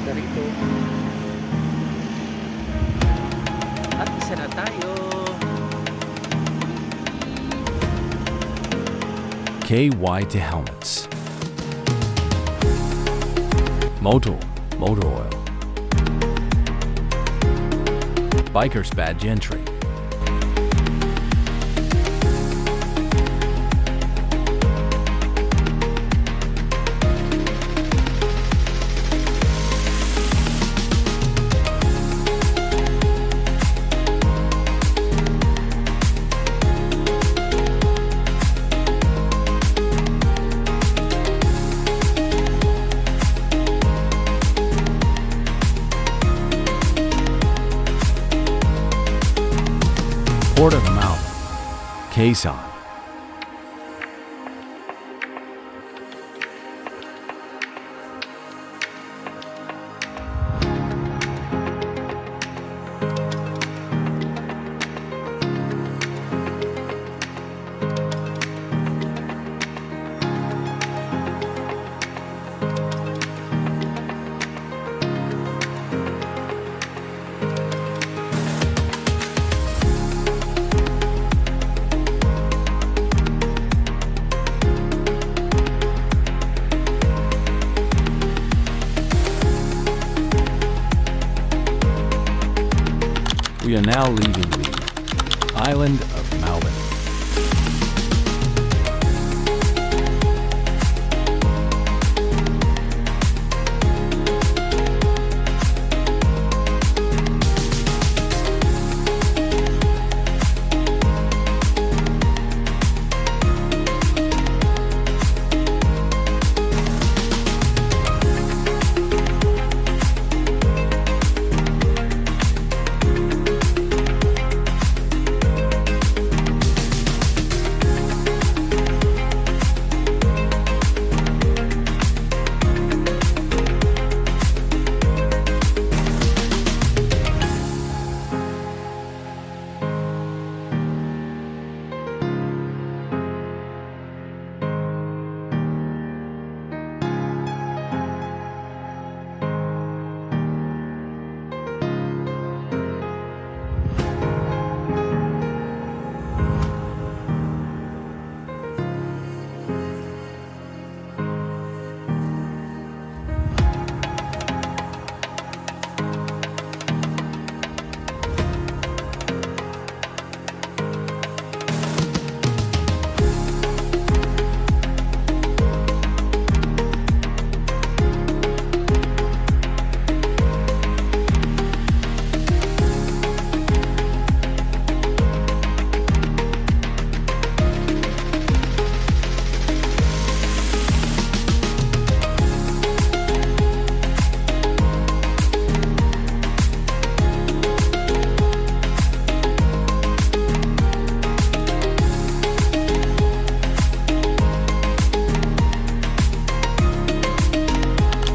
ganda rito. At isa na tayo. KY to helmets. Motor oil. Biker's badge entry. Port of Malvern, Quezon. We are now leaving the island of Malvern.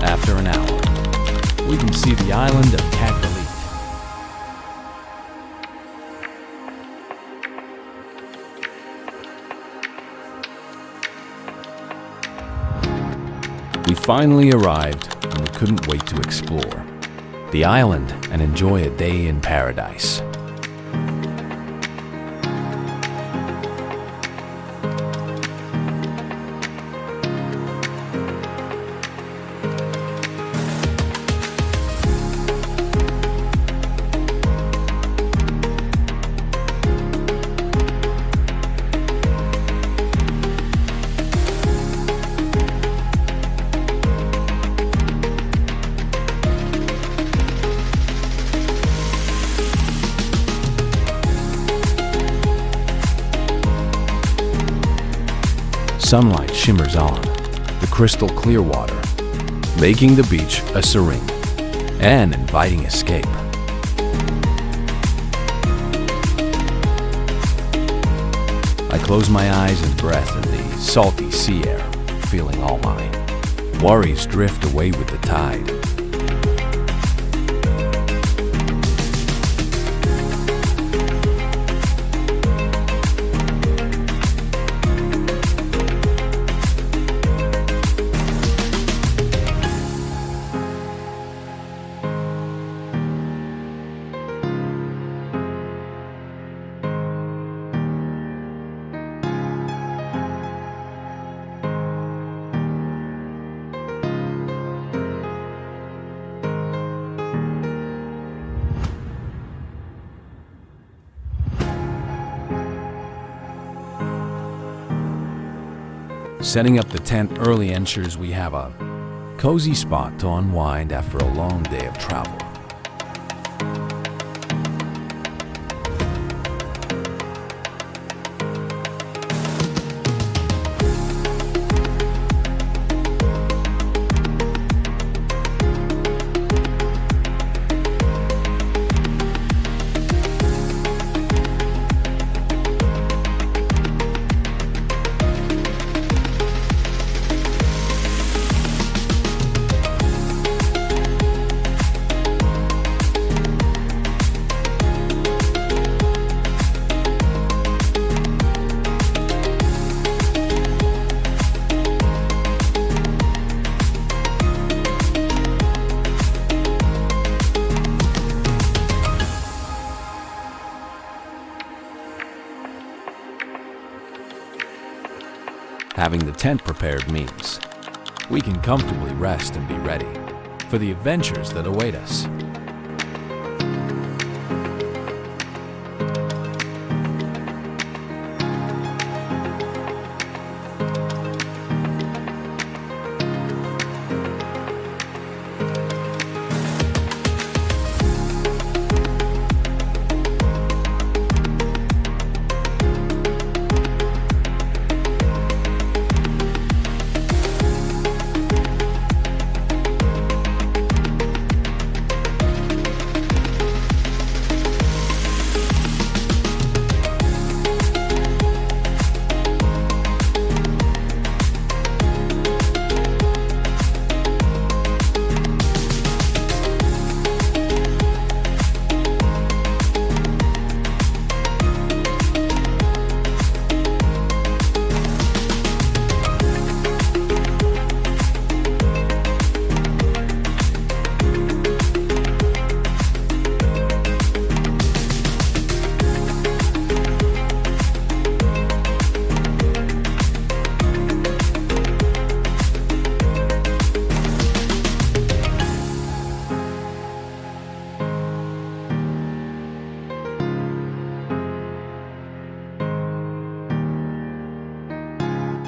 After an hour, we can see the island of Cagbalete. We finally arrived, and we couldn't wait to explore the island and enjoy a day in paradise. Sunlight shimmers on the crystal clear water, making the beach a serene and inviting escape. I close my eyes and breath in the salty sea air, feeling all my worries drift away with the tide. Setting up the tent early ensures we have a cozy spot to unwind after a long day of travel. Having the tent prepared means we can comfortably rest and be ready for the adventures that await us.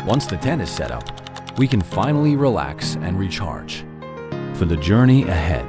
Once the tent is set up, we can finally relax and recharge for the journey ahead.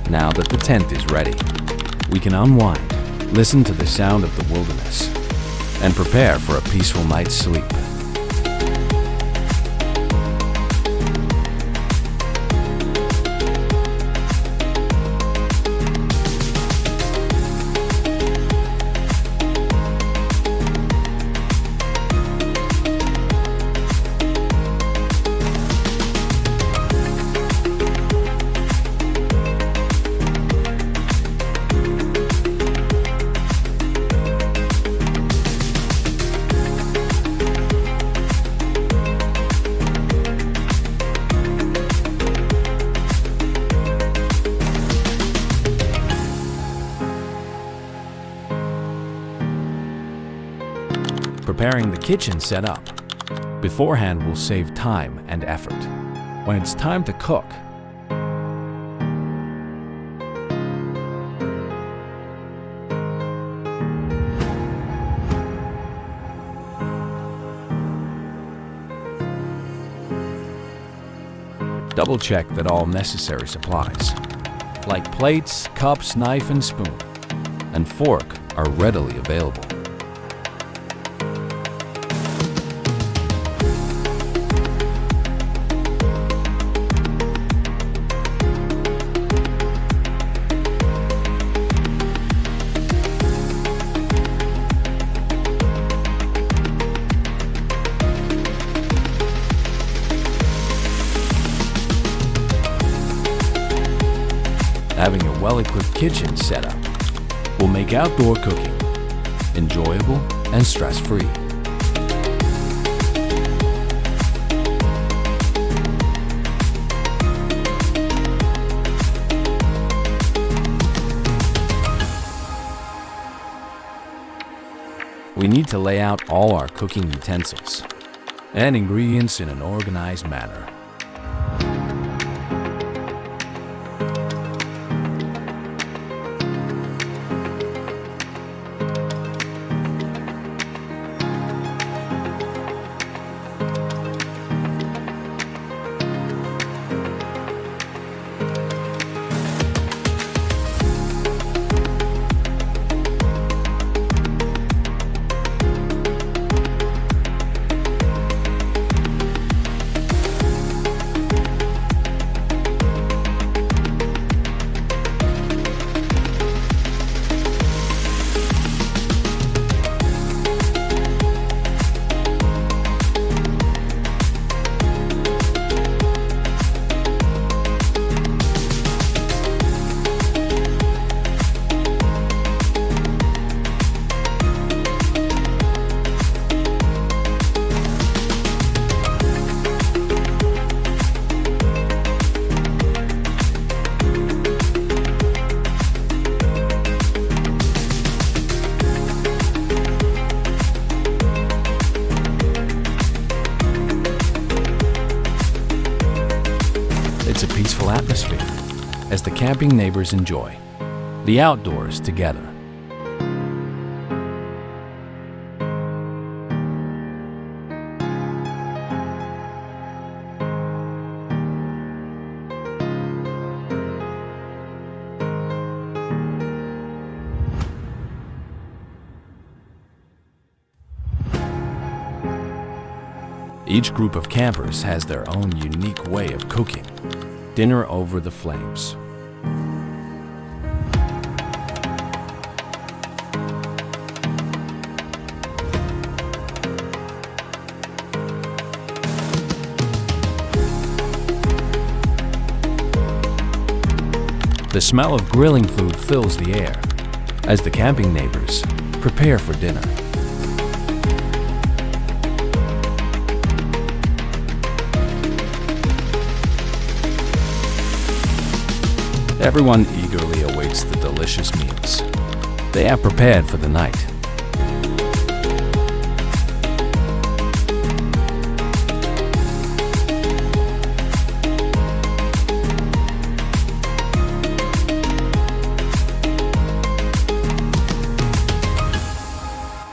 Now that the tent is ready, we can unwind, listen to the sound of the wilderness, and prepare for a peaceful night's sleep. Preparing the kitchen setup beforehand will save time and effort. When it's time to cook, double check that all necessary supplies, like plates, cups, knife and spoon, and fork are readily available. Having a well-equipped kitchen setup will make outdoor cooking enjoyable and stress-free. We need to lay out all our cooking utensils and ingredients in an organized manner. It's a peaceful atmosphere as the camping neighbors enjoy the outdoors together. Each group of campers has their own unique way of cooking dinner over the flames. The smell of grilling food fills the air as the camping neighbors prepare for dinner. Everyone eagerly awaits the delicious meals they have prepared for the night.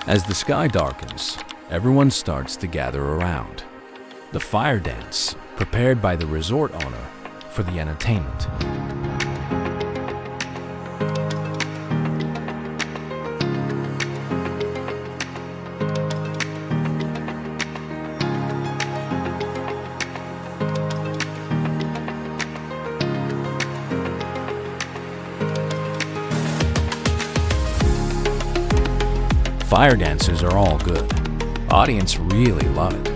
As the sky darkens, everyone starts to gather around. The fire dance, prepared by the resort owner for the entertainment. Fire dances are all good. Audience really love it.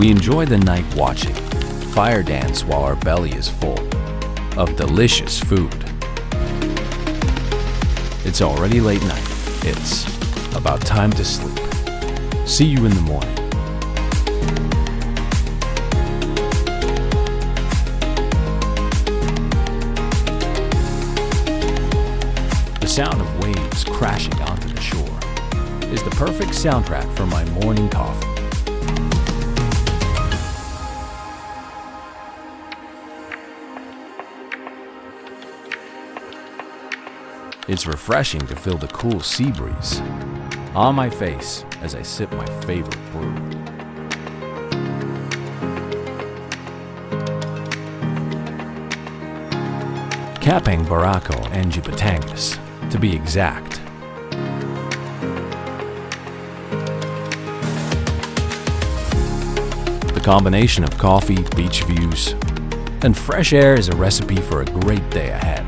We enjoy the night watching, fire dance while our belly is full of delicious food. It's already late night. It's about time to sleep. See you in the morning. The sound of waves crashing onto the shore is the perfect soundtrack for my morning coffee. It's refreshing to feel the cool sea breeze on my face as I sip my favorite brew. Kapeng Barako and Batangas, to be exact. The combination of coffee, beach views, and fresh air is a recipe for a great day ahead.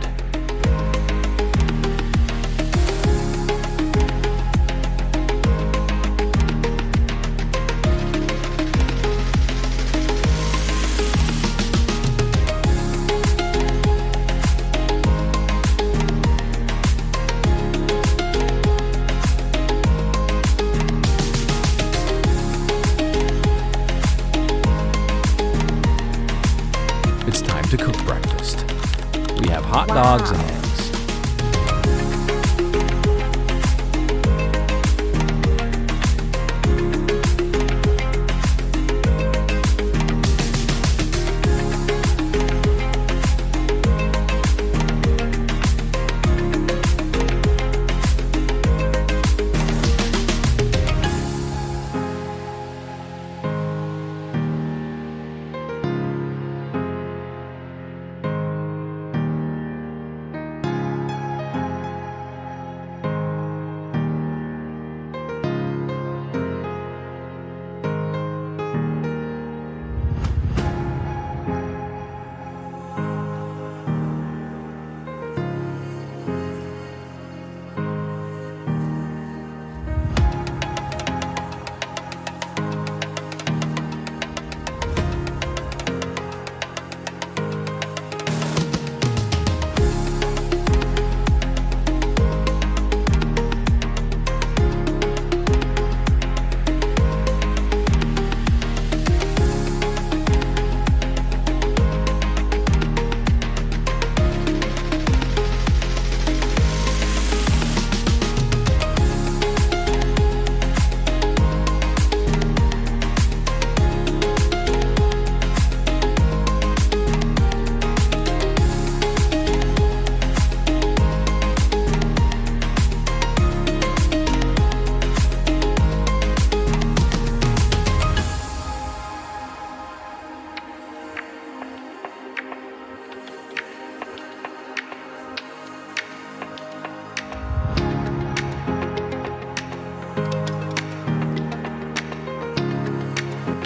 It's time to cook breakfast. We have hot dogs and eggs.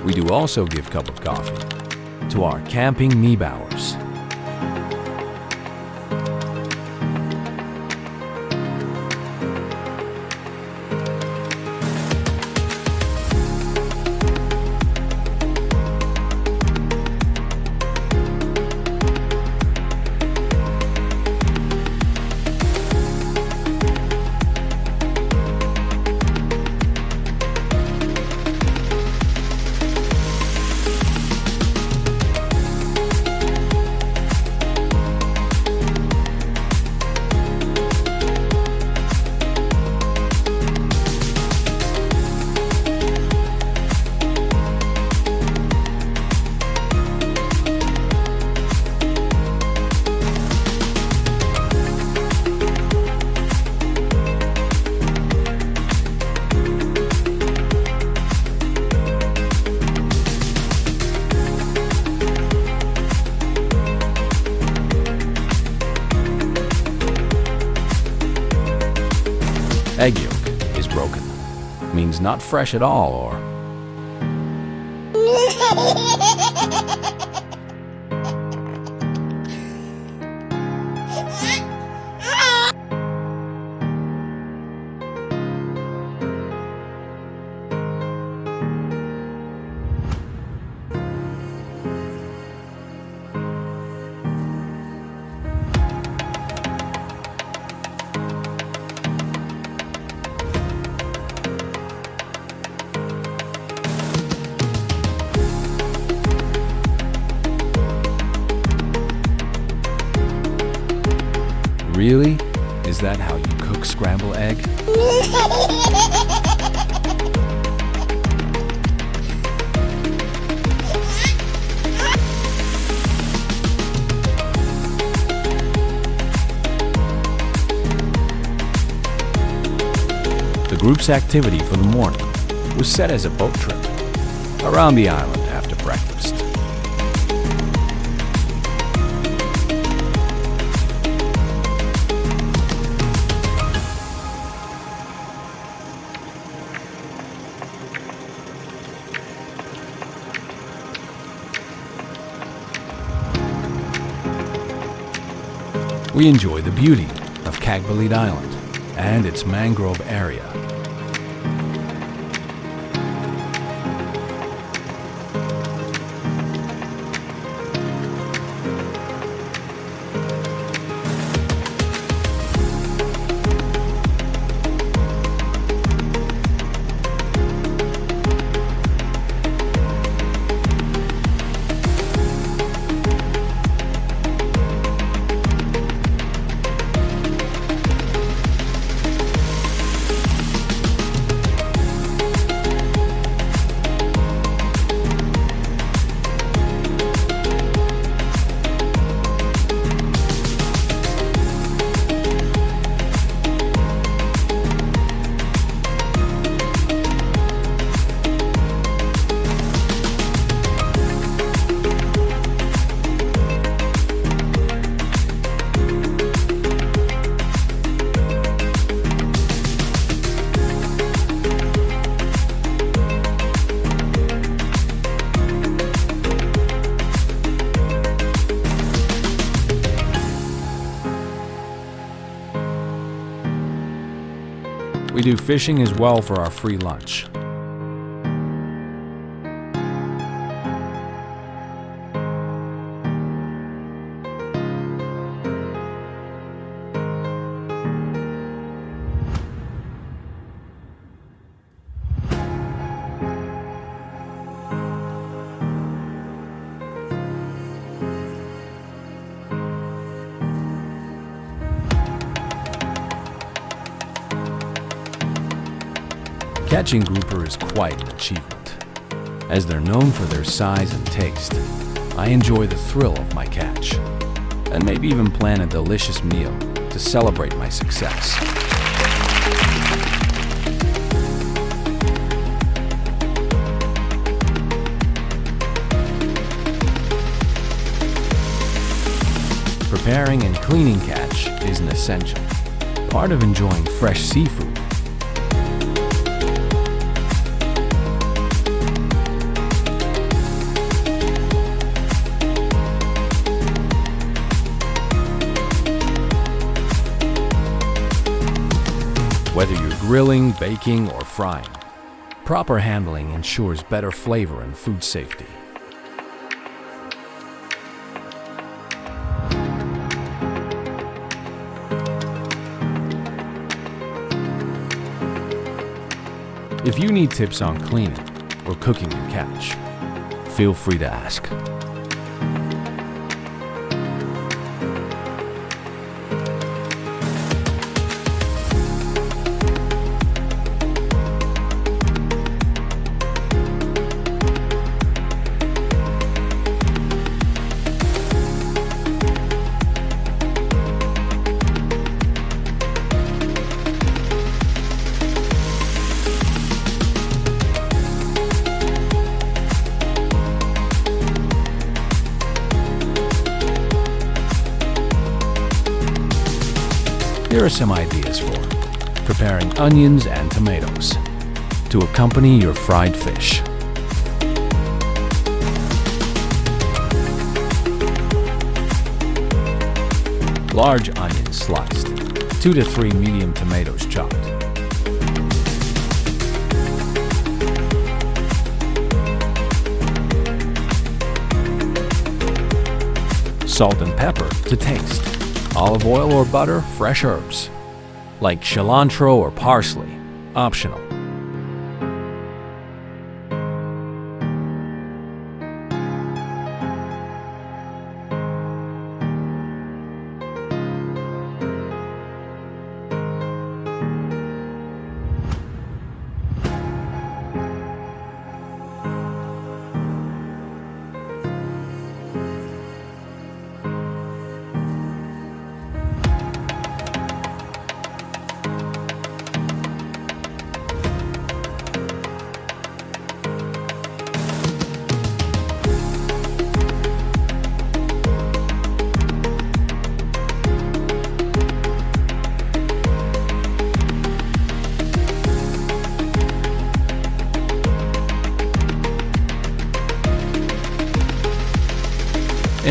We do also give cup of coffee to our camping meebowers. Egg yolk is broken. Means not fresh at all, or Really? Is that how you cook scrambled egg? The group's activity for the morning was set as a boat trip around the island after breakfast. We enjoy the beauty of Cagbalete Island and its mangrove area. We do fishing as well for our free lunch. Catching grouper is quite an achievement. As they're known for their size and taste, I enjoy the thrill of my catch, and maybe even plan a delicious meal to celebrate my success. Preparing and cleaning catch is an essential part of enjoying fresh seafood. Whether you're grilling, baking, or frying, proper handling ensures better flavor and food safety. If you need tips on cleaning or cooking your catch, feel free to ask. Here are some ideas for preparing onions and tomatoes to accompany your fried fish. Large onions sliced, 2 to 3 medium tomatoes chopped. Salt and pepper to taste. Olive oil or butter, fresh herbs, like cilantro or parsley, optional.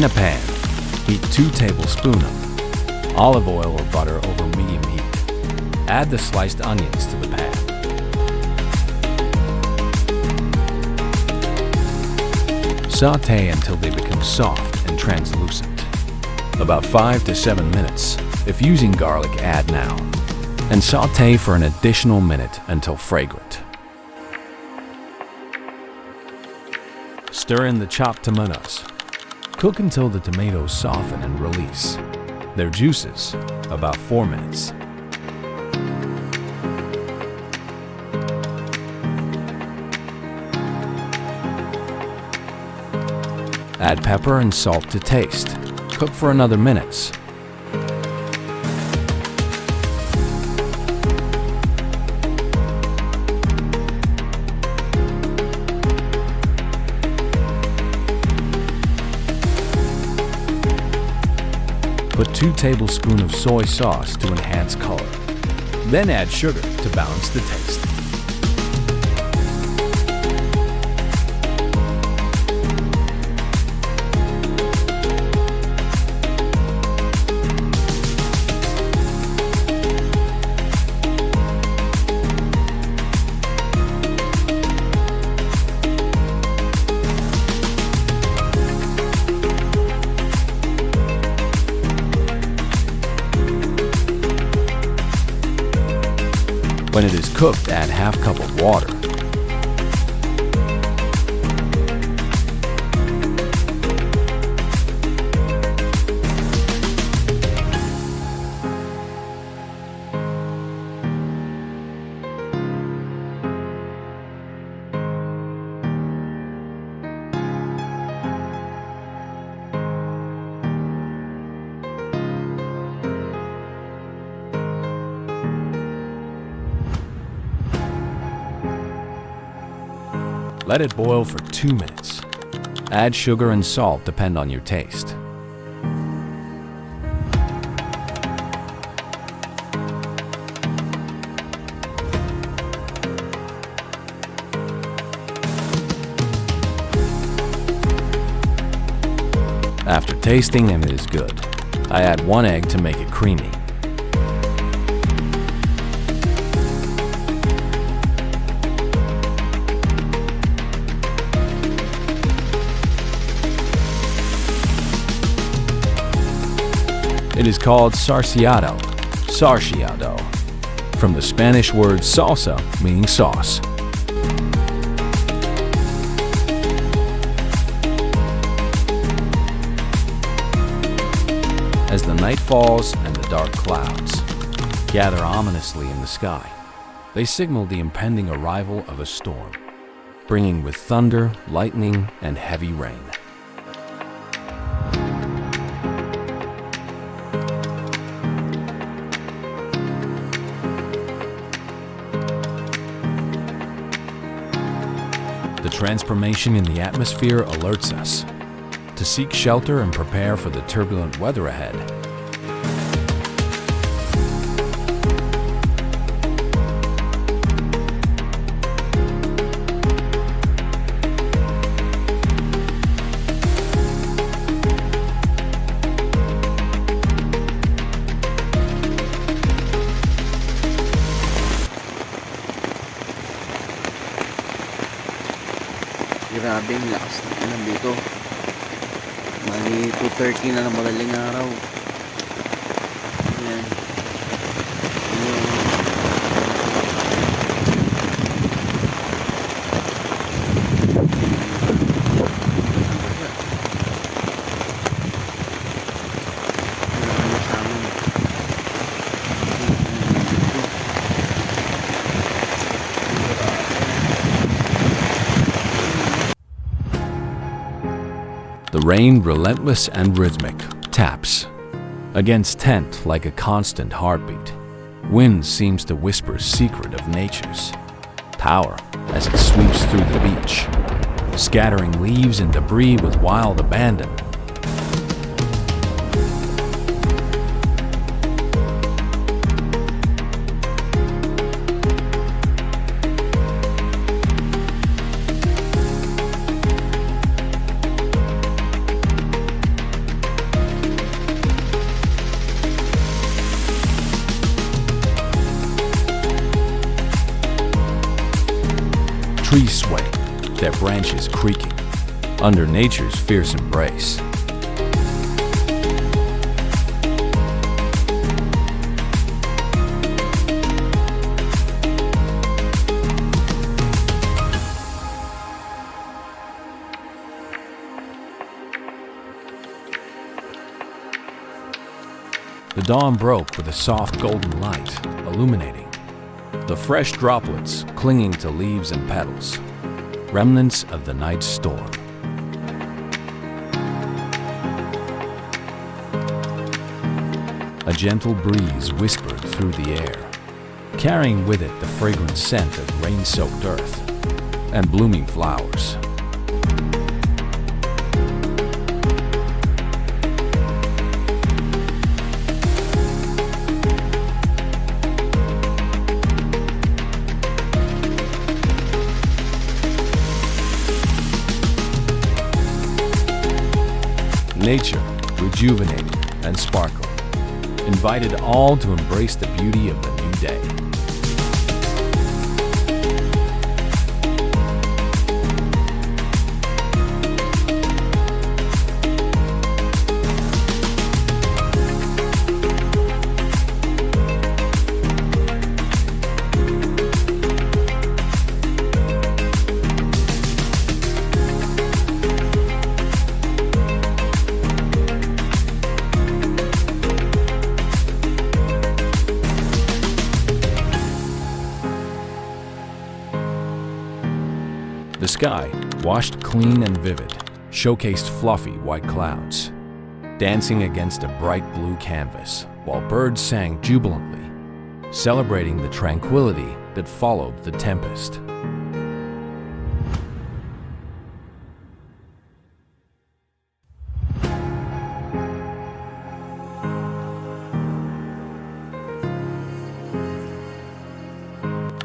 In a pan, heat 2 tablespoons of olive oil or butter over medium heat. Add the sliced onions to the pan. Sauté until they become soft and translucent. About 5 to 7 minutes. If using garlic, add now. And sauté for an additional minute until fragrant. Stir in the chopped tomatoes. Cook until the tomatoes soften and release their juices, about 4 minutes. Add pepper and salt to taste. Cook for another minute. Put 2 tablespoons of soy sauce to enhance color. Then add sugar to balance the taste. When it is cooked, add half cup of water. Let it boil for 2 minutes. Add sugar and salt, depend on your taste. After tasting and it is good, I add 1 egg to make it creamy. It is called sarciado, from the Spanish word salsa, meaning sauce. As the night falls and the dark clouds gather ominously in the sky, they signal the impending arrival of a storm, bringing with thunder, lightning, and heavy rain. The transformation in the atmosphere alerts us to seek shelter and prepare for the turbulent weather ahead. Grabe ang lakas ng ulan dito. Mali 2:30 na ng madaling araw. Ayan. The rain, relentless and rhythmic, taps against tent like a constant heartbeat. Wind seems to whisper secret of nature's power as it sweeps through the beach, scattering leaves and debris with wild abandon. trees sway, their branches creaking, under nature's fierce embrace. The dawn broke with a soft golden light, illuminating the fresh droplets clinging to leaves and petals, remnants of the night's storm. A gentle breeze whispered through the air, carrying with it the fragrant scent of rain-soaked earth and blooming flowers. Nature, rejuvenated and sparkling, invited all to embrace the beauty of the new day. The sky, washed clean and vivid, showcased fluffy white clouds, dancing against a bright blue canvas, while birds sang jubilantly, celebrating the tranquility that followed the tempest.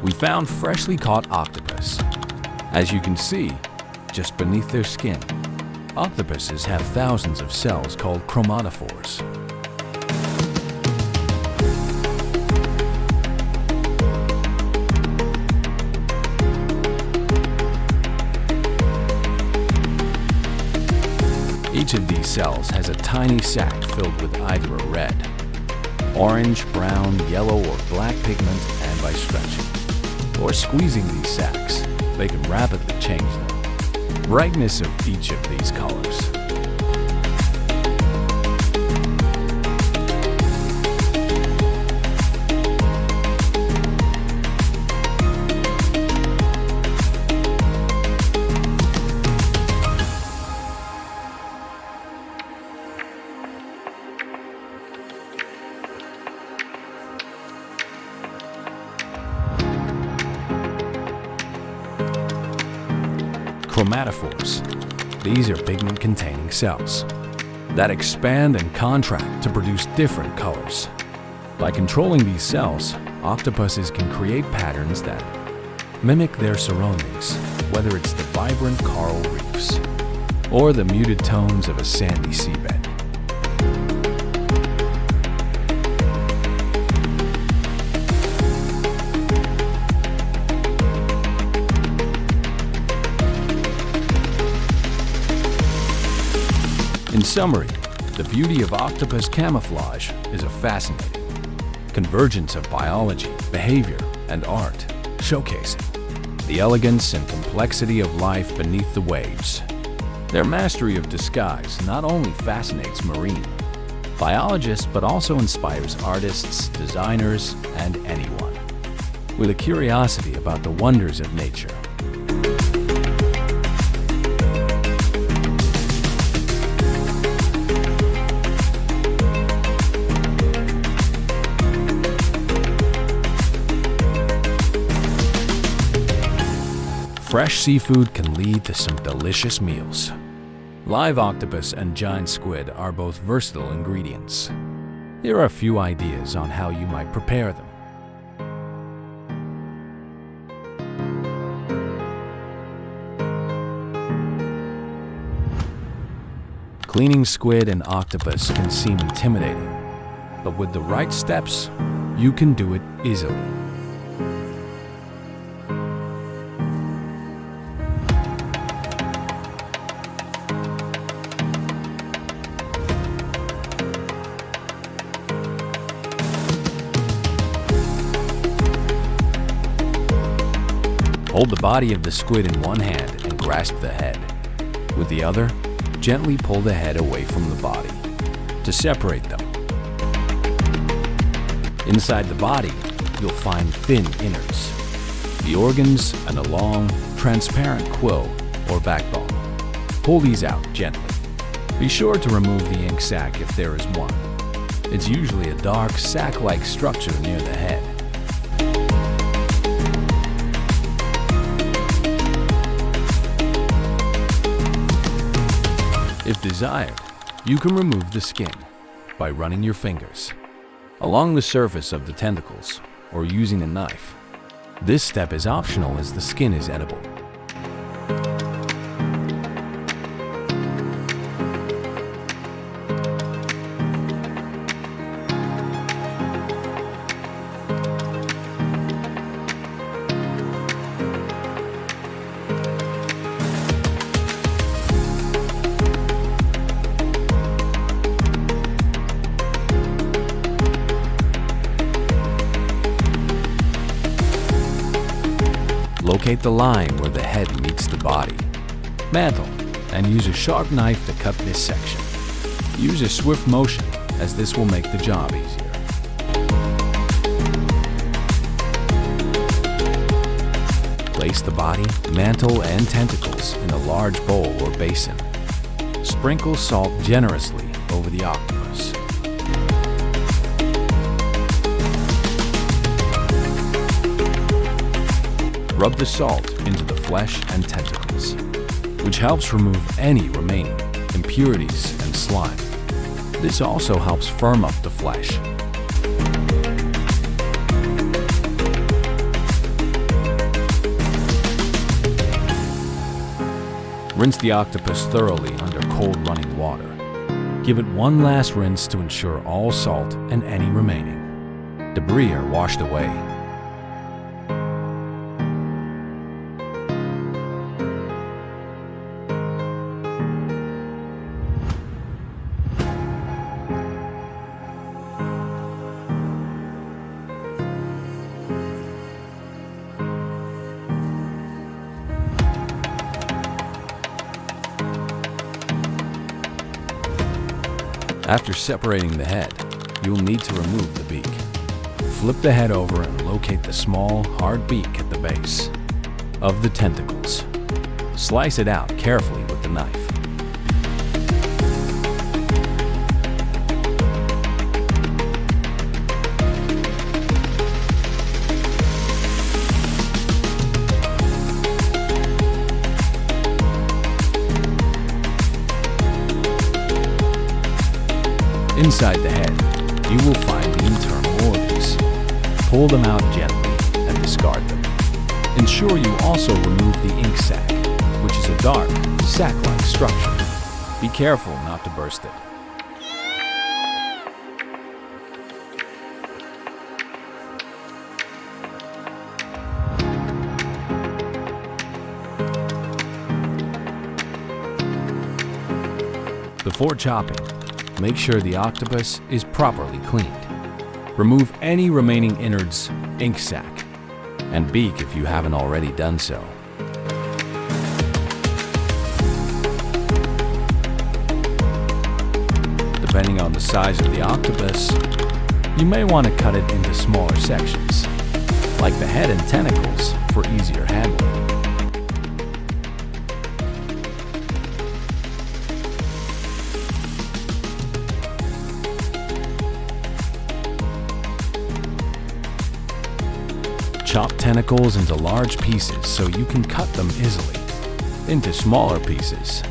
We found freshly caught octopus. As you can see, just beneath their skin, octopuses have thousands of cells called chromatophores. Each of these cells has a tiny sac filled with either a red, orange, brown, yellow, or black pigment, and by stretching or squeezing these sacs, they can rapidly change the brightness of each of these colors. Chromatophores. These are pigment-containing cells that expand and contract to produce different colors. By controlling these cells, octopuses can create patterns that mimic their surroundings, whether it's the vibrant coral reefs or the muted tones of a sandy seabed. In summary, the beauty of octopus camouflage is a fascinating convergence of biology, behavior, and art, showcasing the elegance and complexity of life beneath the waves. Their mastery of disguise not only fascinates marine biologists but also inspires artists, designers, and anyone with a curiosity about the wonders of nature. Fresh seafood can lead to some delicious meals. Live octopus and giant squid are both versatile ingredients. Here are a few ideas on how you might prepare them. Cleaning squid and octopus can seem intimidating, but with the right steps, you can do it easily. Hold the body of the squid in one hand and grasp the head. With the other, gently pull the head away from the body to separate them. Inside the body, you'll find thin innards, the organs, and a long, transparent quill or backbone. Pull these out gently. Be sure to remove the ink sac if there is one. It's usually a dark, sac-like structure near the head. If desired, you can remove the skin by running your fingers along the surface of the tentacles or using a knife. This step is optional as the skin is edible. Locate the line where the head meets the body. Mantle and use a sharp knife to cut this section. Use a swift motion as this will make the job easier. Place the body, mantle, and tentacles in a large bowl or basin. Sprinkle salt generously over the octopus. Rub the salt into the flesh and tentacles, which helps remove any remaining impurities and slime. This also helps firm up the flesh. Rinse the octopus thoroughly under cold running water. Give it one last rinse to ensure all salt and any remaining debris are washed away. After separating the head, you'll need to remove the beak. Flip the head over and locate the small, hard beak at the base of the tentacles. Slice it out carefully with the knife. Inside the head, you will find the internal organs. Pull them out gently and discard them. Ensure you also remove the ink sac, which is a dark, sac-like structure. Be careful not to burst it. Before chopping, make sure the octopus is properly cleaned. Remove any remaining innards, ink sac, and beak if you haven't already done so. Depending on the size of the octopus, you may want to cut it into smaller sections, like the head and tentacles for easier handling. Chop tentacles into large pieces so you can cut them easily into smaller pieces.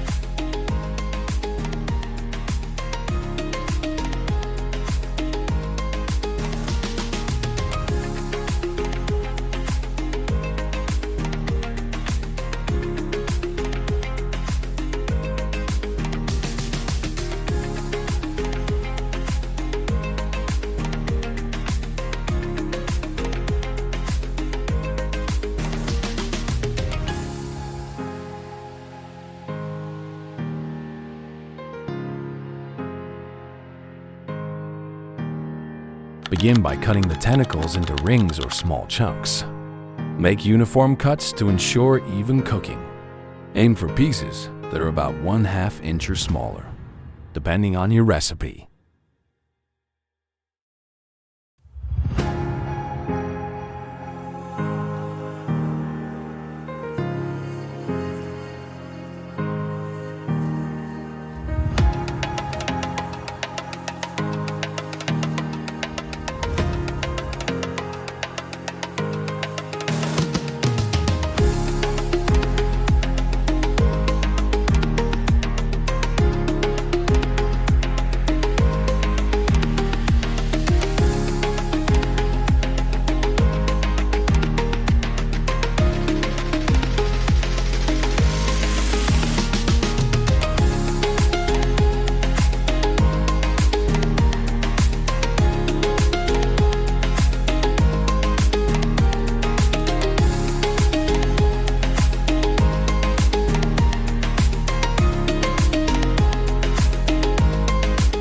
Begin by cutting the tentacles into rings or small chunks. Make uniform cuts to ensure even cooking. Aim for pieces that are about 1/2 inch or smaller, depending on your recipe.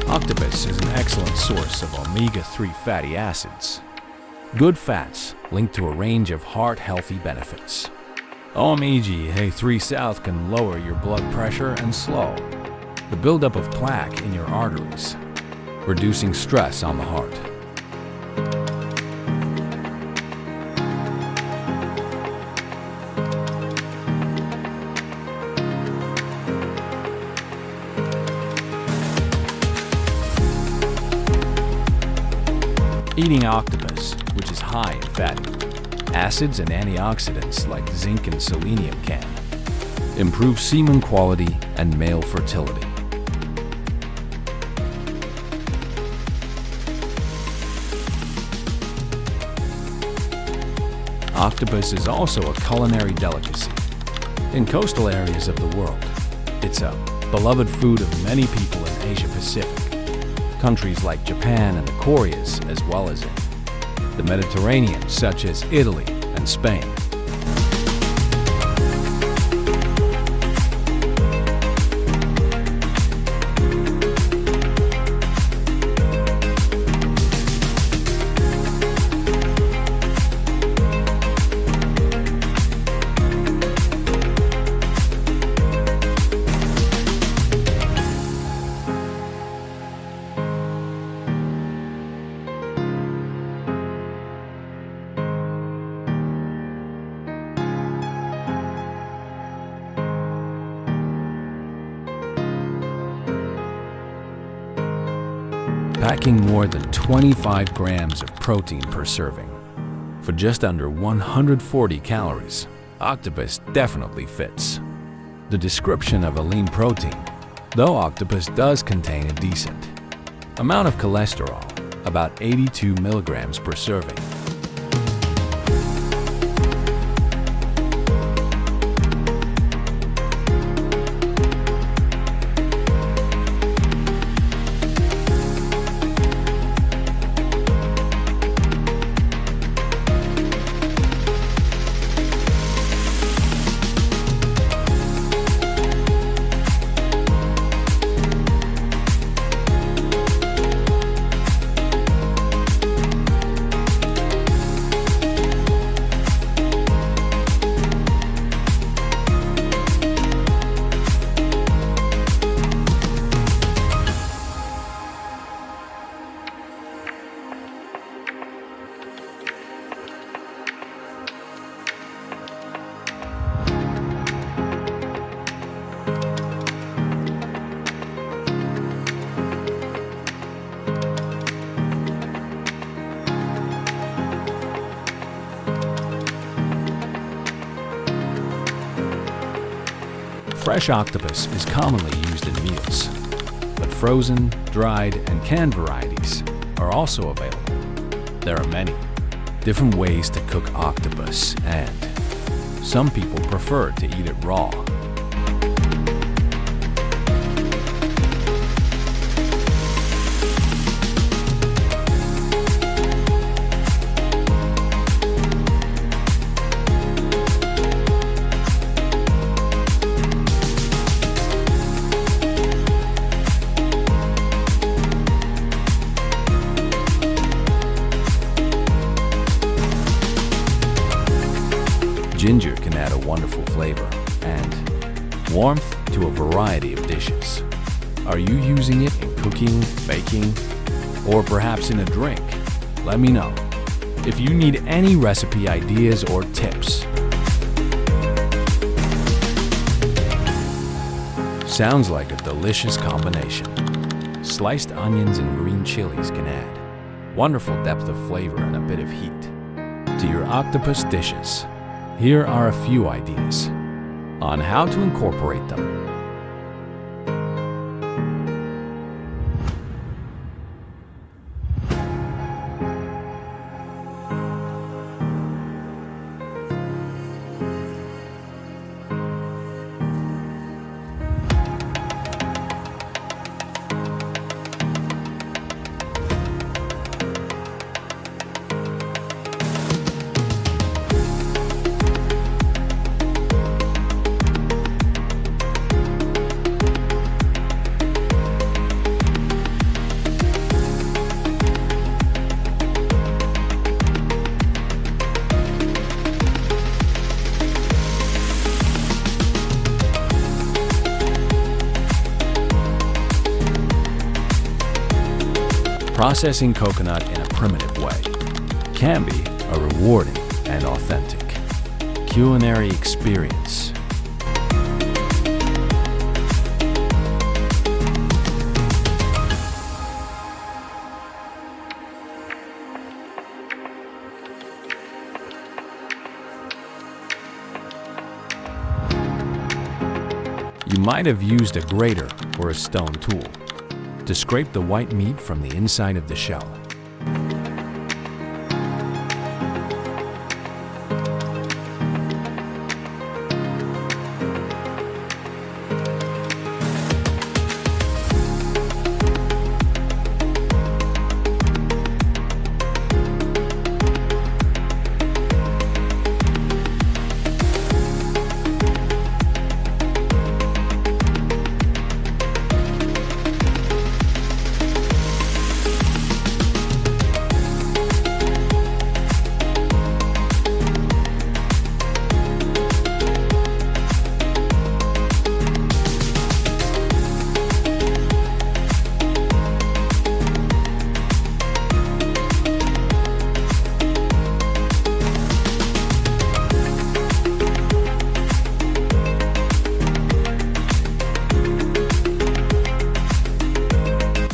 Octopus is an excellent source of omega-3 fatty acids. Good fats linked to a range of heart-healthy benefits. Omega-3 South can lower your blood pressure and slow the buildup of plaque in your arteries, reducing stress on the heart. Eating octopus, which is high in fatty acids and antioxidants like zinc and selenium, can improve semen quality and male fertility. Octopus is also a culinary delicacy in coastal areas of the world. It's a beloved food of many people in Asia Pacific, countries like Japan and the Koreas, as well as in the Mediterranean, such as Italy and Spain. Packing more than 25 grams of protein per serving for just under 140 calories, octopus definitely fits the description of a lean protein, though octopus does contain a decent amount of cholesterol, about 82 milligrams per serving. Fresh octopus is commonly used in meals, but frozen, dried, and canned varieties are also available. There are many different ways to cook octopus, and some people prefer to eat it raw. ginger can add a wonderful flavor and warmth to a variety of dishes. Are you using it in cooking, baking, or perhaps in a drink? Let me know. If you need any recipe ideas or tips. Sounds like a delicious combination. Sliced onions and green chilies can add wonderful depth of flavor and a bit of heat to your octopus dishes. Here are a few ideas on how to incorporate them. Processing coconut in a primitive way can be a rewarding and authentic culinary experience. You might have used a grater or a stone tool to scrape the white meat from the inside of the shell.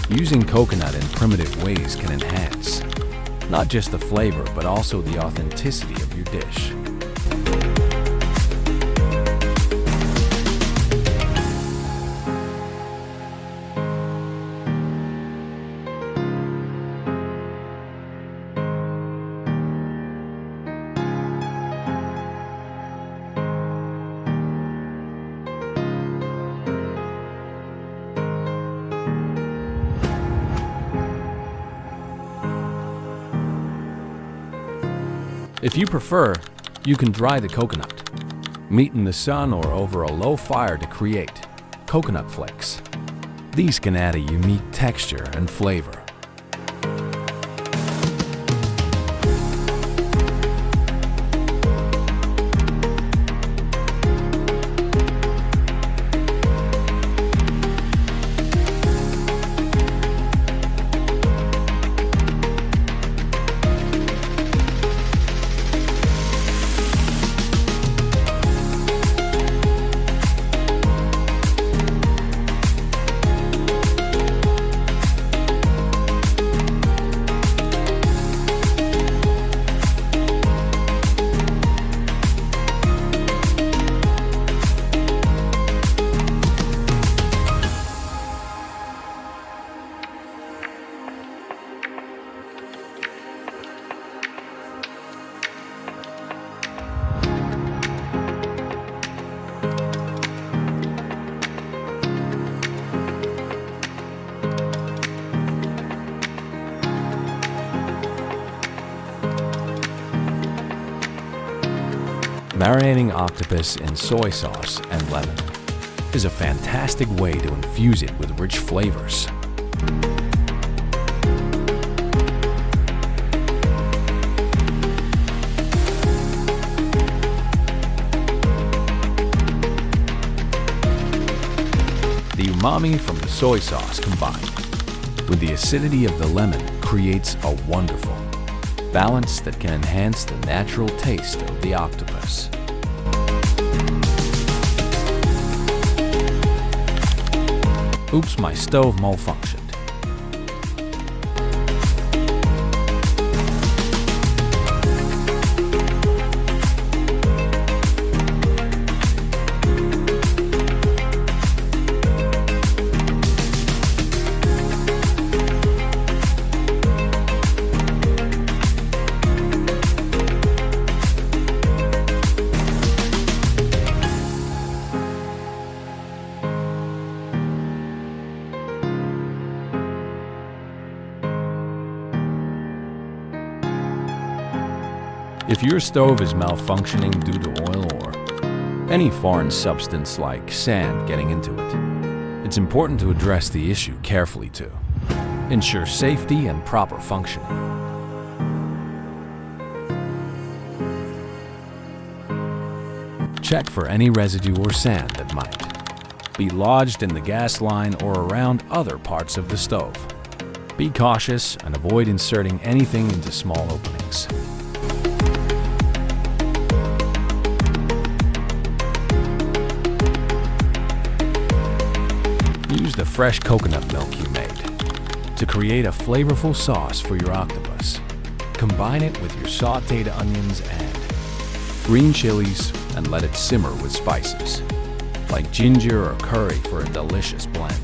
Using coconut in primitive ways can enhance not just the flavor, but also the authenticity of your dish. If you prefer, you can dry the coconut, meat in the sun or over a low fire to create coconut flakes. These can add a unique texture and flavor. Marinating octopus in soy sauce and lemon is a fantastic way to infuse it with rich flavors. umami from the soy sauce combined with the acidity of the lemon creates a wonderful balance that can enhance the natural taste of the octopus. Oops, my stove malfunctioned. If your stove is malfunctioning due to oil or any foreign substance like sand getting into it, it's important to address the issue carefully to ensure safety and proper functioning. Check for any residue or sand that might be lodged in the gas line or around other parts of the stove. Be cautious and avoid inserting anything into small openings. Use the fresh coconut milk you made to create a flavorful sauce for your octopus. Combine it with your sautéed onions and green chilies and let it simmer with spices like ginger or curry for a delicious blend.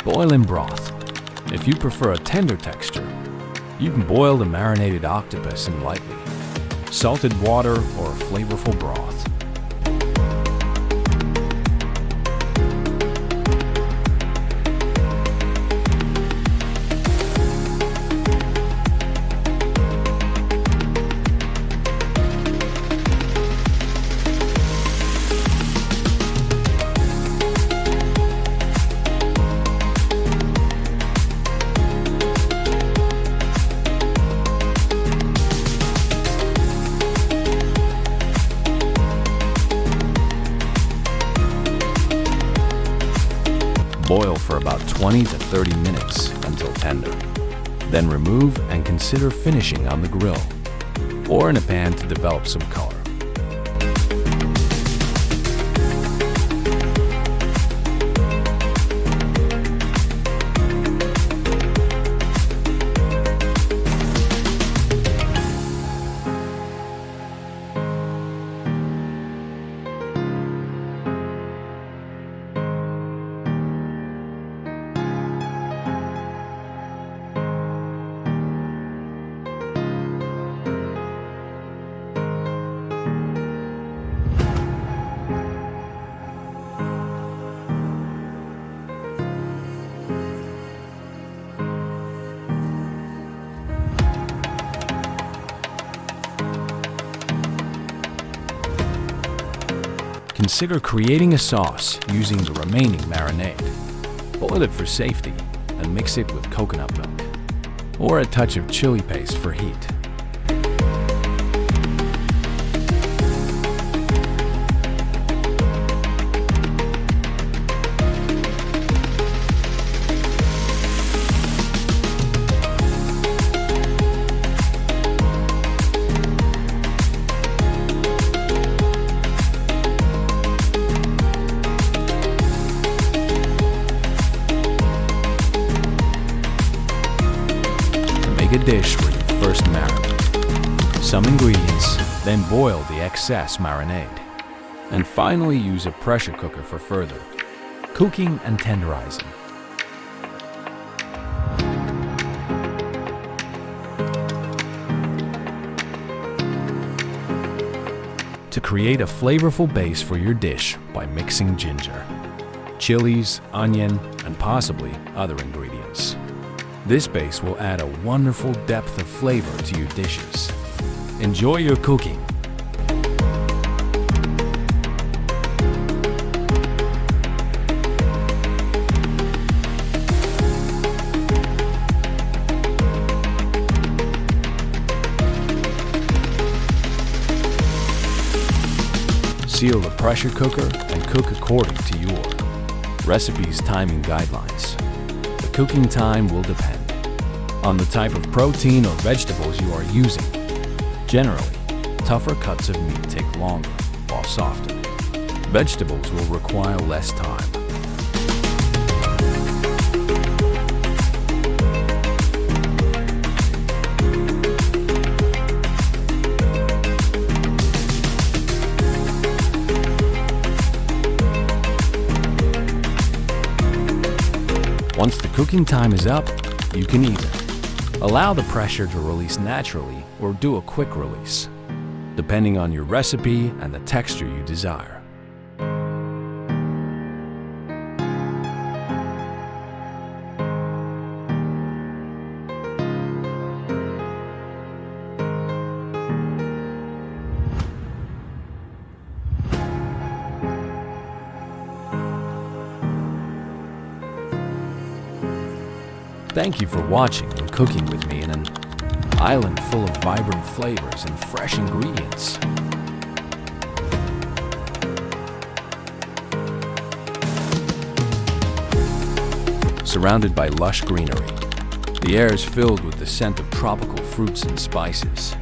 Boil in broth. If you prefer a tender texture, you can boil the marinated octopus in lightly salted water or flavorful broth. Boil for about 20 to 30 minutes until tender. Then remove and consider finishing on the grill or in a pan to develop some color. Consider creating a sauce using the remaining marinade. Boil it for safety and mix it with coconut milk or a touch of chili paste for heat. Make a dish where you first marinate some ingredients, then boil the excess marinade, and finally use a pressure cooker for further cooking and tenderizing. to create a flavorful base for your dish by mixing ginger, chilies, onion, and possibly other ingredients. This base will add a wonderful depth of flavor to your dishes. Enjoy your cooking! Seal the pressure cooker and cook according to your recipe's timing guidelines. The cooking time will depend on the type of protein or vegetables you are using. Generally, tougher cuts of meat take longer, while softer vegetables will require less time. Once the cooking time is up, you can either allow the pressure to release naturally or do a quick release, depending on your recipe and the texture you desire. Thank you for watching and cooking with me in an island full of vibrant flavors and fresh ingredients. Surrounded by lush greenery, the air is filled with the scent of tropical fruits and spices.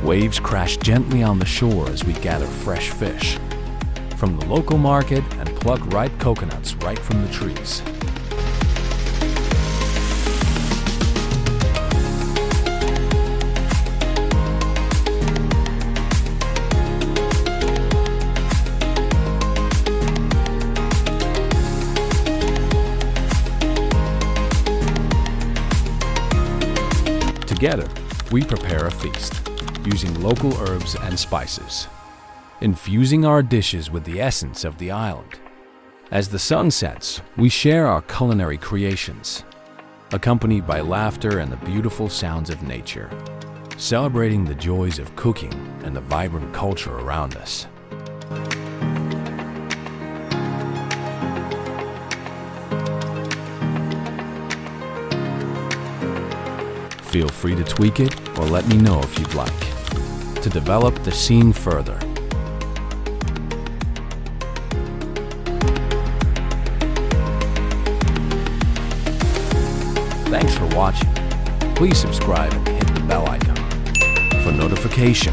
Waves crash gently on the shore as we gather fresh fish from the local market and pluck ripe coconuts right from the trees. Together, we prepare a feast, using local herbs and spices, infusing our dishes with the essence of the island. As the sun sets, we share our culinary creations, accompanied by laughter and the beautiful sounds of nature, celebrating the joys of cooking and the vibrant culture around us. Feel free to tweak it or let me know if you'd like, to develop the scene further. Thanks for watching. Please subscribe and hit the bell icon for notification